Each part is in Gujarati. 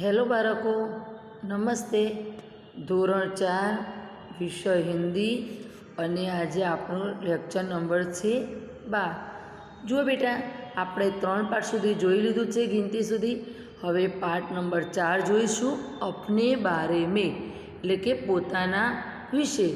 હેલો બાળકો, નમસ્તે. ધોરણ 4 વિષય હિન્દી અને આજે આપણો લેક્ચર નંબર છે 12. જુઓ બેટા, આપણે 3 પાઠ સુધી જોઈ લીધું છે, ગિનતી સુધી. હવે પાઠ નંબર 4 જોઈશું, અપને બારે મેં, એટલે કે પોતાના વિશે.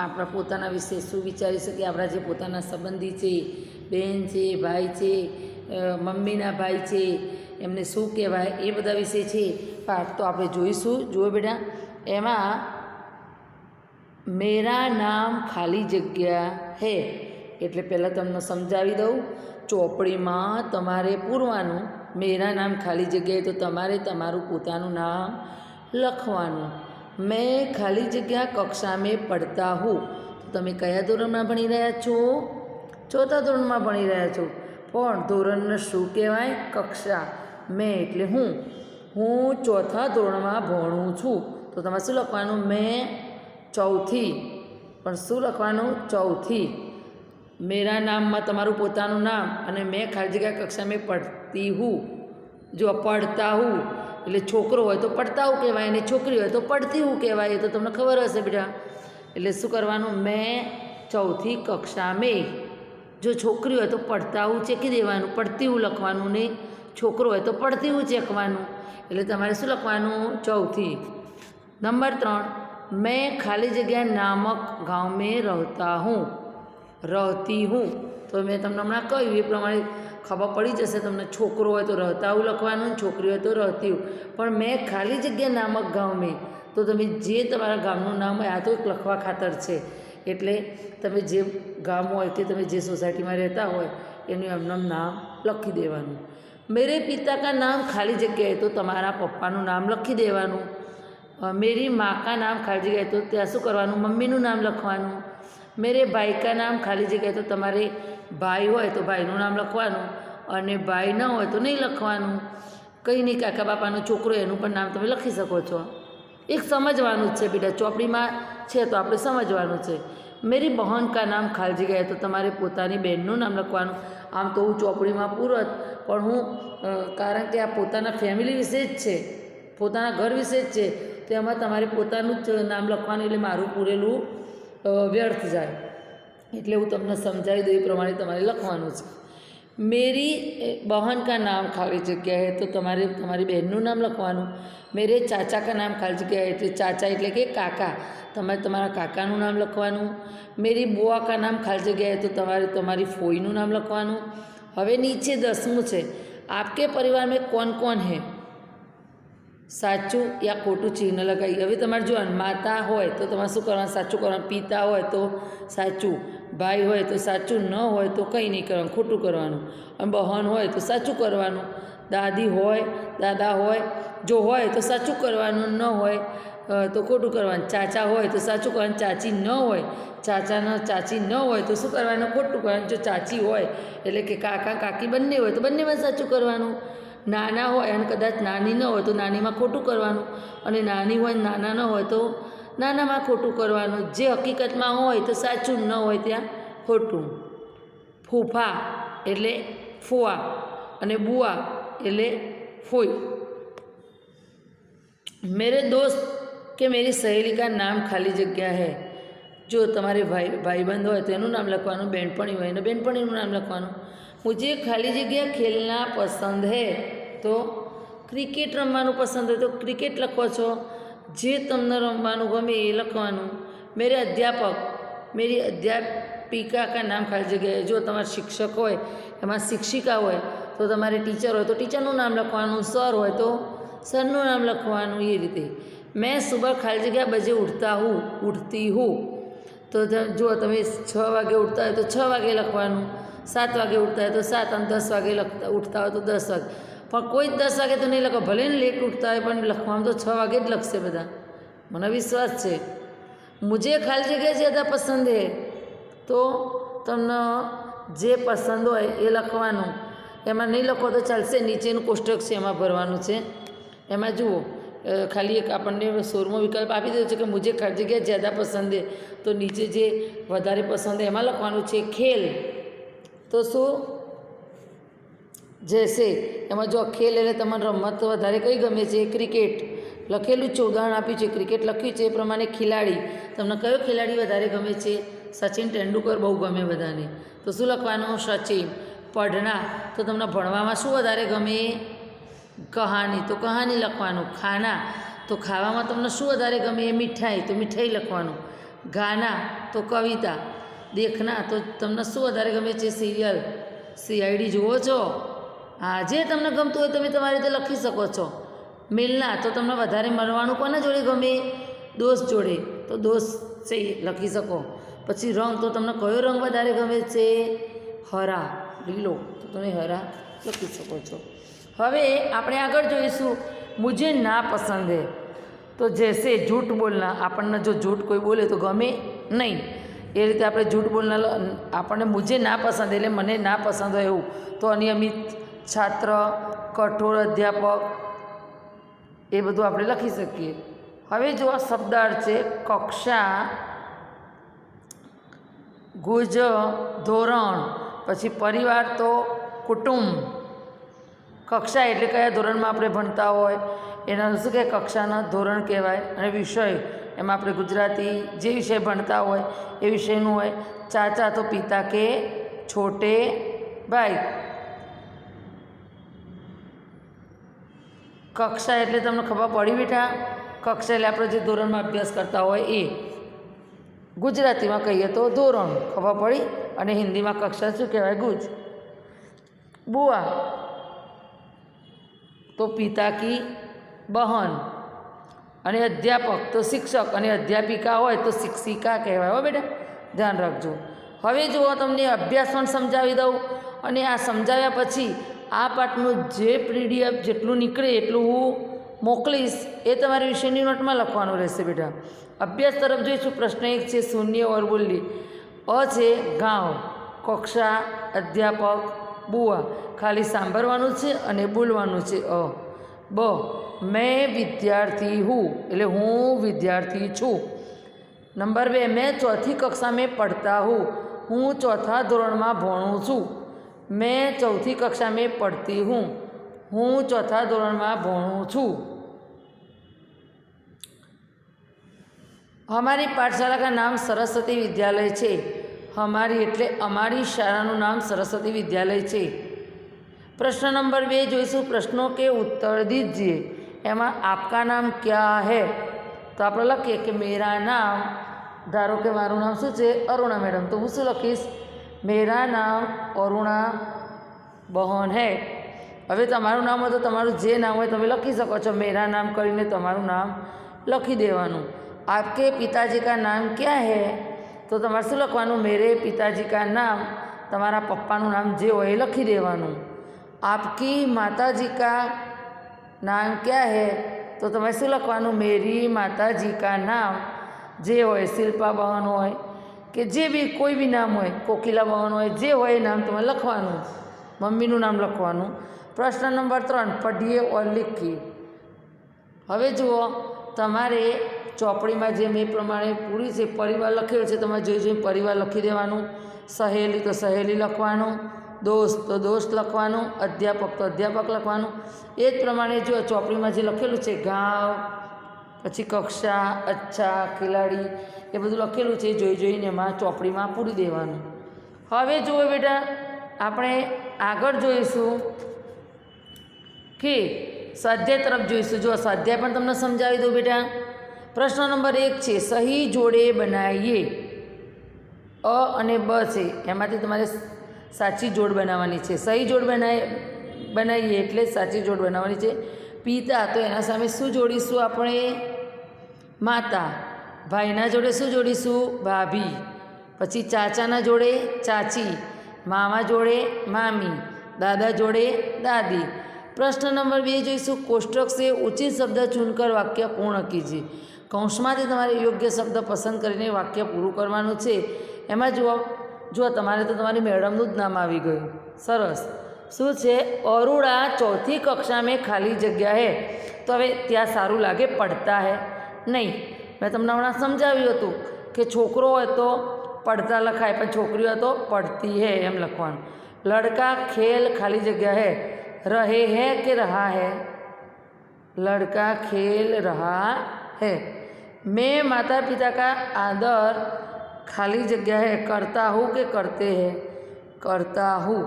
આપણા પોતાના વિશે શું વિચારી શકીએ? આપણા જે પોતાના સંબંધી છે, બહેન છે, ભાઈ છે, મમ્મીના ભાઈ છે, એમને શું કહેવાય, એ બધા વિશે છે પાઠ તો આપણે જોઈશું. જુઓ બેટા, એમાં મેરા નામ ખાલી જગ્યા હે એટલે પહેલાં તમને સમજાવી દઉં. ચોપડીમાં તમારે પૂરવાનું મેરા નામ ખાલી જગ્યાએ, તો તમારે તમારું પોતાનું નામ લખવાનું. મેં ખાલી જગ્યા કક્ષા મેં પડતા હું. તમે કયા ધોરણમાં ભણી રહ્યા છો? 4થા ધોરણમાં ભણી રહ્યા છો. પણ ધોરણને શું કહેવાય? કક્ષા. મેં એટલે હું 4થા ધોરણમાં ભણું છું. તો તમારે શું લખવાનું? મેં ચૌથી. પણ શું લખવાનું? ચૌથી. મેરા નામમાં તમારું પોતાનું નામ અને મેં ખાલી જગ્યા કક્ષા મેં પડતી હું. જો પડતા હું એટલે છોકરો હોય તો પડતા હું કહેવાય, અને છોકરી હોય તો પડતી હું કહેવાય. એ તો તમને ખબર હશે બેટા. એટલે શું કરવાનું? મેં ચૌથી કક્ષા મેં. જો છોકરી હોય તો પડતા હું ચેકી દેવાનું, પડતી હું લખવાનું, ને છોકરો હોય તો પડતી હું ચેકવાનું. એટલે તમારે શું લખવાનું? ચૌથી. નંબર 3, મેં ખાલી જગ્યા નામક ગાँव में रहता हूँ. रहती હું. તો મેં તમને હમણાં કહ્યું એ પ્રમાણે ખબર પડી જશે તમને. છોકરો હોય તો રહેતા હું લખવાનું, છોકરી હોય તો રહેતી હું. પણ મેં ખાલી જગ્યા નામક ગાँव में, તો તમે જે તમારા ગામનું નામ હોય, આ તો એક લખવા ખાતર છે. એટલે તમે જે ગામ હોય કે તમે જે સોસાયટીમાં રહેતા હોય એનું એમનું નામ લખી દેવાનું. મેરે પિતા કા નામ ખાલી જગ્યાએ, તો તમારા પપ્પાનું નામ લખી દેવાનું. મેરી માँ કા નામ ખાલી જગ્યાએ, તો ત્યાં શું કરવાનું? મમ્મીનું નામ લખવાનું. મેરે ભાઈ કા નામ ખાલી જગ્યાએ, તો તમારે ભાઈ હોય તો ભાઈનું નામ લખવાનું, અને ભાઈ ન હોય તો નહીં લખવાનું. કંઈ નહીં, કાકા બાપાનો છોકરો એનું પણ નામ તમે લખી શકો છો. એક સમજવાનું જ છે બેટા, ચોપડીમાં છે તો આપણે સમજવાનું છે. મેરી બહન કા નામ ખાલી જગ્યાએ, તો તમારે પોતાની બહેનનું નામ લખવાનું. આમ તો હું ચોપડીમાં પૂરત, પણ હું કારણ કે આ પોતાના ફેમિલી વિશે જ છે, પોતાના ઘર વિશે જ છે, તો એમાં તમારે પોતાનું જ નામ લખવાનું. એટલે મારું પૂરેલું વ્યર્થ જાય. એટલે હું તમને સમજાવી દઉં એ પ્રમાણે તમારે લખવાનું છે. મેરી બહન કા નામ ખાલી જગ્યા હે, તો તમારે તમારી બહેનનું નામ લખવાનું. મેરે ચાચા કા નામ ખાલી જગ્યા હે, એટલે ચાચા એટલે કે કાકા, તમારે તમારા કાકાનું નામ લખવાનું. મેરી બુઆ કા નામ ખાલી જગ્યા હે, તો તમારે તમારી ફોઈનું નામ લખવાનું. હવે નીચે 10મું છે, આપકે પરિવાર મેં કોણ કોણ હે? સાચું યા ખોટું ચિહ્ન લગાવી. હવે તમારે જો માતા હોય તો તમારે શું કરવાનું? સાચું કરવાનું. પિતા હોય તો સાચું, ભાઈ હોય તો સાચું, ન હોય તો કંઈ નહીં કરવાનું, ખોટું કરવાનું. અને બહેન હોય તો સાચું કરવાનું. દાદી હોય, દાદા હોય, જો હોય તો સાચું કરવાનું, ન હોય તો ખોટું કરવાનું. ચાચા હોય તો સાચું કરવાનું, ચાચી ન હોય, ચાચી ન હોય તો શું કરવાનું? ખોટું કરવાનું. જો ચાચી હોય એટલે કે કાકા કાકી બંને હોય તો બંનેમાં સાચું કરવાનું. નાના હોય અને કદાચ નાની ન હોય તો નાનીમાં ખોટું કરવાનું, અને નાની હોય નાના ન હોય તો નાનામાં ખોટું કરવાનું. જે હકીકતમાં હોય તો સાચું, ન હોય ત્યાં ખોટું. ફૂફા એટલે ફુવા, અને બુઆ એટલે ફોઈ. મેરે દોસ્ત કે મેરી સહેલી કા નામ ખાલી જગ્યા હે. જો તમારે ભાઈબંધ હોય તો એનું નામ લખવાનું, બહેનપણી હોય તો બહેનપણીનું નામ લખવાનું. મુझे ખાલી જગ્યા ખેલના પસંદ હે, તો ક્રિકેટ રમવાનું પસંદ હોય તો ક્રિકેટ લખો છો. જે તમને રમવાનું ગમે એ લખવાનું. મેરે અધ્યાપક મેરી અધ્યાપિકા કા નામ ખાલી જગ્યાએ, જો તમારા શિક્ષક હોય એમાં શિક્ષિકા હોય તો તમારે ટીચર હોય તો ટીચરનું નામ લખવાનું, સર હોય તો સરનું નામ લખવાનું. એ રીતે મેં સુબહ ખાલી જગ્યા બજે ઉઠતી હું. તો જો તમે 6 વાગે ઉઠતા હોય તો 6 વાગે લખવાનું, 7 વાગે ઉઠતા હોય તો 7, અને 10 વાગે ઉઠતા હોય તો 10 વાગે. પણ કોઈ 10 વાગે તો નહીં લખો, ભલે ને લેટ ઉઠતા હોય પણ લખવાનું તો 6 વાગે જ લખશે બધા, મને વિશ્વાસ છે. મુझे ખાલી જગ્યા જ્યાદા પસંદ હે, તો તમને જે પસંદ હોય એ લખવાનું. એમાં નહીં લખો તો ચાલશે, નીચેનું કોષ્ટક છે એમાં ભરવાનું છે. એમાં જુઓ, ખાલી એક આપણને 16મો વિકલ્પ આપી દીધો છે કે મુझे ખાલી જગ્યા જ્યાદા પસંદ હે, તો નીચે જે વધારે પસંદ એમાં લખવાનું છે ખેલ. તો શું? જૈસે એમાં જો ખેલ એટલે તમને રમત વધારે કઈ ગમે છે? ક્રિકેટ લખેલું જ છે, ઉદાહરણ આપ્યું છે, ક્રિકેટ લખ્યું છે. એ પ્રમાણે ખિલાડી, તમને કયો ખેલાડી વધારે ગમે છે? સચિન તેંડુલકર બહુ ગમે બધાને, તો શું લખવાનું? સચિન. પઢના, તો તમને ભણવામાં શું વધારે ગમે? કહાની, તો કહાની લખવાનું. ખાના, તો ખાવામાં તમને શું વધારે ગમે? મીઠાઈ, તો મીઠાઈ લખવાનું. ગાના, તો કવિતા. દેખના, તો તમને શું વધારે ગમે છે? સિરિયલ, CID જુઓ છો? હા, જે તમને ગમતું હોય તમે તમારી રીતે લખી શકો છો. મિલના, તો તમને વધારે મળવાનું કોના જોડે ગમે? દોસ્ત જોડે, તો દોસ્ત છે લખી શકો. પછી રંગ, તો તમને કયો રંગ વધારે ગમે છે? હરા, લીલો, તો તમે હરા લખી શકો છો. હવે આપણે આગળ જોઈશું મુझे ના પસંદ હે. તો જૈસે જૂઠ બોલના, આપણને જો જૂઠ કોઈ બોલે તો ગમે નહીં, એ રીતે આપણે જૂઠ બોલના, આપણને મુझे ના પસંદ એટલે મને ના પસંદ હોય એવું. તો અનિયમિત છાત્ર, કઠોર અધ્યાપક, એ બધું આપણે લખી શકીએ. હવે જો આ શબ્દાર્થ છે કક્ષા, ગુજ, ધોરણ, પછી પરિવાર તો કુટુંબ. કક્ષા એટલે કયા ધોરણમાં આપણે ભણતા હોય એના શું કહે? કક્ષાના ધોરણ કહેવાય. અને વિષય એમાં આપણે ગુજરાતી જે વિષય ભણતા હોય એ વિષયનું હોય. ચાચા તો પિતા કે છોટે ભાઈ. કક્ષા એટલે તમને ખબર પડી બેટા? કક્ષા એટલે આપણે જે ધોરણમાં અભ્યાસ કરતા હોય એ. ગુજરાતીમાં કહીએ તો ધોરણ, ખબર પડી? અને હિન્દીમાં કક્ષા શું કહેવાય? ગુજ. બુઆ, તો પિતા કી બહન. અને અધ્યાપક તો શિક્ષક, અને અધ્યાપિકા હોય તો શિક્ષિકા કહેવાય. હો બેટા, ધ્યાન રાખજો. હવે જુઓ, તમને અભ્યાસ પણ સમજાવી દઉં, અને આ સમજાવ્યા પછી આ પાઠનું જે PDF જેટલું નીકળે એટલું હું મોકલીશ, એ તમારે વિષયની નોટમાં લખવાનું રહેશે બેટા. અભ્યાસ તરફ જોઈશું. પ્રશ્ન 1 છે શૂન્ય ઓર બોલી. અ છે ગાંવ, કક્ષા, અધ્યાપક, બુઆ. ખાલી સાંભળવાનું છે અને બોલવાનું છે. અ. બ, મેં વિદ્યાર્થી હું, એટલે હું વિદ્યાર્થી છું. નંબર 2, મેં ચોથી કક્ષા મેં પડતા હું, હું ચોથા ધોરણમાં ભણું છું. મેં ચૌથી કક્ષા મેં પડતી હું, હું ચોથા ધોરણમાં ભણું છું. हमारी पाठशाला का नाम सरस्वती विद्यालय છે. हमारी એટલે અમારી શાળાનું નામ સરસ્વતી વિદ્યાલય છે. प्रश्न नंबर 2 જોઈશું. प्रश्नों के उत्तर दीजिए. એમાં आपका नाम क्या है? તો આપણે લખીએ કે મેરા નામ, ધારો કે મારું નામ શું છે? અરુણા મેડમ. તો હું શું લખીશ? મેરા નામ અરુણા બહન હૈ. હવે તમારું નામ હોય તો તમારું જે નામ હોય તમે લખી શકો છો. મેરા નામ કરીને તમારું નામ લખી દેવાનું. आपके पिताजी का नाम क्या है? તો તમારે શું લખવાનું? મેરે પિતાજી કા નામ, તમારા પપ્પાનું નામ જે હોય એ લખી દેવાનું. आपकी माताजी का नाम क्या है? તો તમારે શું લખવાનું? મેરી માતાજી કા નામ, જે હોય, શિલ્પા બહન હોય કે જે બી કોઈ બી નામ હોય, કોકિલા બહન હોય, જે હોય એ નામ તમારે લખવાનું. મમ્મીનું નામ લખવાનું. પ્રશ્ન નંબર 3, પઢીએ ઓર લીખીએ. હવે જુઓ, તમારે ચોપડીમાં જે મેં પ્રમાણે પૂરી છે, પરિવાર લખેલો છે, તમારે જોઈ જોઈને પરિવાર લખી દેવાનું. સહેલી તો સહેલી લખવાનું. દોસ્ત તો દોસ્ત લખવાનું. અધ્યાપક તો અધ્યાપક લખવાનું. એ જ પ્રમાણે જો ચોપડીમાં જે લખેલું છે ગાંવ, પછી કક્ષા, અચ્છા, ખિલાડી, એ બધું લખેલું છે, જોઈ જોઈને એમાં ચોપડીમાં પૂરી દેવાનું. હવે જુઓ બેટા, આપણે આગળ જોઈશું કે સ્વાધ્યાય તરફ જોઈશું. જો સ્વાધ્યાય પણ તમને સમજાવી દઉં બેટા. પ્રશ્ન નંબર 1 છે સહી જોડે બનાવીએ. અ અને બ છે, એમાંથી તમારે સાચી જોડ બનાવવાની છે. સહી જોડ બનાવીએ એટલે સાચી જોડ બનાવવાની છે. પિતા, તો એના સામે શું જોડીશું આપણે? માતા. ભાઈના જોડે શું જોડીશું? ભાભી. પછી ચાચાના જોડે ચાચી. મામા જોડે મામી. દાદા જોડે દાદી. प्रश्न नंबर 2 જોઈશું. कोष्टक से उचित शब्द चुनकर वाक्य पूर्ण कीजिए. કૌંસમાંથી તમારે યોગ્ય શબ્દ પસંદ કરીને વાક્ય પૂરું કરવાનું છે. એમાં જુઓ તમારે તો તમારી મેડમનું જ નામ આવી ગયું. સરસ. શું છે? અરુણા ચોથી કક્ષા મેં ખાલી જગ્યા હે. તો હવે ત્યાં સારું લાગે પડતા હે? નહીં. મેં તમને હમણાં સમજાવ્યું હતું કે છોકરો હોય તો પડતા લખાય, પણ છોકરી હોય તો પડતી હે એમ લખવાનું. लड़का खेल खाली जगह है रहे है कि रहा है? लड़का खेल रहा है। मैं माता पिता का आदर खाली जगह है करता हूँ कि करते हैं? करता हूँ।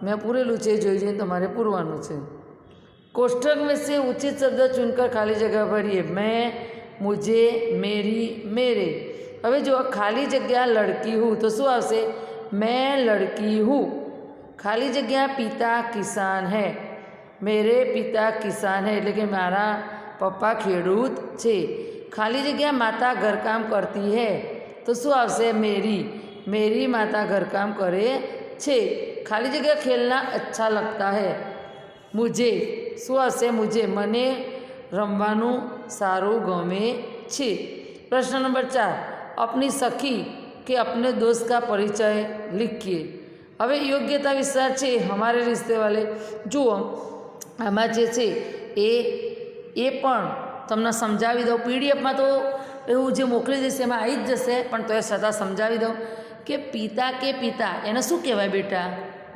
मैं પૂરેલું છે જોઈ જોઈને તમારે પૂરવાનું છે। कोष्ठक में से उचित शब्द चुनकर खाली जगह भरिए। मैं, मुझे, मेरी, मेरे। હવે જો ખાલી જગ્યા લડકી હું તો શું આવશે? मैं लड़की हूँ। खाली जगह पिता किसान है। मेरे पिता किसान है એટલે કે મારા પપ્પા ખેડૂત છે। ખાલી જગ્યા માતા ઘરકામ કરતી है તો શું આવશે? मेरी, मेरी माता घरकाम करे छे। खाली जगह खेलना अच्छा लगता है। मुझे શું આવશે? मुझे મને રમવાનું સારું ગમે છે। प्रश्न नंबर 4, अपनी सखी के अपने दोस्त का परिचय लिखिए। હવે યોગ્યતા વિસ્તાર છે हमारे रिश्ते वाले। જુઓ આમાં જે છે એ પણ તમને સમજાવી દઉં। પીડીએફમાં તો એવું જે મોકલી દેશે એમાં આવી જ જશે, પણ તો એ છતાં સમજાવી દઉં કે પિતા કે પિતા એને શું કહેવાય બેટા?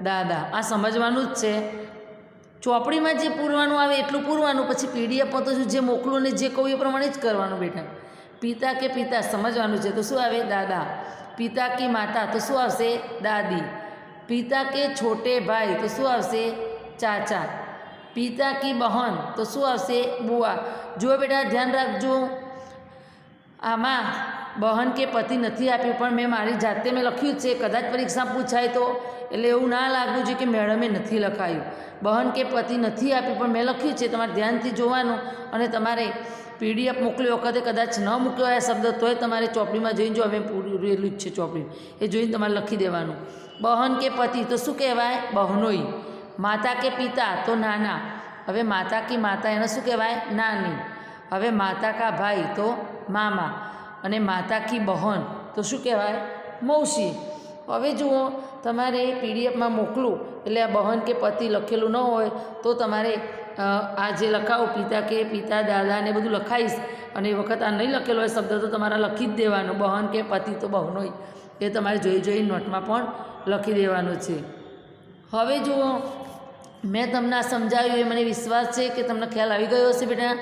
દાદા। આ સમજવાનું જ છે। ચોપડીમાં જે પૂરવાનું આવે એટલું પૂરવાનું, પછી પીડીએફમાં તો જે મોકલું ને જે કહું એ પ્રમાણે જ કરવાનું બેટા। પિતા કે પિતા સમજવાનું છે તો શું આવે? દાદા। પિતા की માતા તો શું આવશે? દાદી। પિતા के छोटे भाई તો શું આવશે? ચાચા। પિતા की બહન તો શું આવશે? બુआ। જો બેટા ધ્યાન રાખજો, આમાં બહન કે પતિ નથી આપ્યું, પણ મેં મારી જાતે મેં લખ્યું જ છે। કદાચ પરીક્ષા પૂછાય તો એટલે એવું ના લાગવું જોઈએ કે મેડમે નથી લખાયું। બહન કે પતિ નથી આપ્યું પણ મેં લખ્યું છે, તમારે ધ્યાનથી જોવાનું। અને તમારે પીડીએફ મોકલી વખતે કદાચ ન મૂક્યો હોય શબ્દ તોય તમારે ચોપડીમાં જોઈને જો અમે પૂરેલું જ છે ચોપડી, એ જોઈને તમારે લખી દેવાનું। બહન કે પતિ તો શું કહેવાય? બહનોઈ। માતા કે પિતા તો નાના। હવે માતા કી માતા એને શું કહેવાય? નાની। હવે માતા કા ભાઈ તો મામા। અને માતા કી બહન તો શું કહેવાય? મૌસી। હવે જુઓ તમારે પીડીએફમાં મોકલું એટલે આ બહન કે પતિ લખેલું ન હોય તો તમારે આ જે લખાવું પિતા કે પિતા, દાદા ને બધું લખાઈશ, અને એ વખત આ નહીં લખેલો હોય શબ્દ તો તમારે લખી જ દેવાનું। બહન કે પતિ તો બહનોઈ, એ તમારે જોઈ જોઈ નોટમાં પણ લખી દેવાનું છે। હવે જુઓ મેં તમને આ સમજાવ્યું એ મને વિશ્વાસ છે કે તમને ખ્યાલ આવી ગયો હશે બેટા।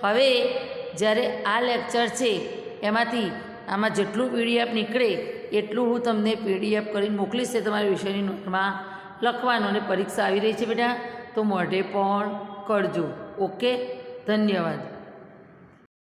હવે જ્યારે આ લેક્ચર છે એમાંથી આમાં જેટલું પીડીએફ નીકળે એટલું હું તમને પીડીએફ કરીને મોકલીશ, તમારી વિષયની નોટમાં લખવાનું। અને પરીક્ષા આવી રહી છે બેટા તો મોઢે પણ કરજો। ઓકે, ધન્યવાદ।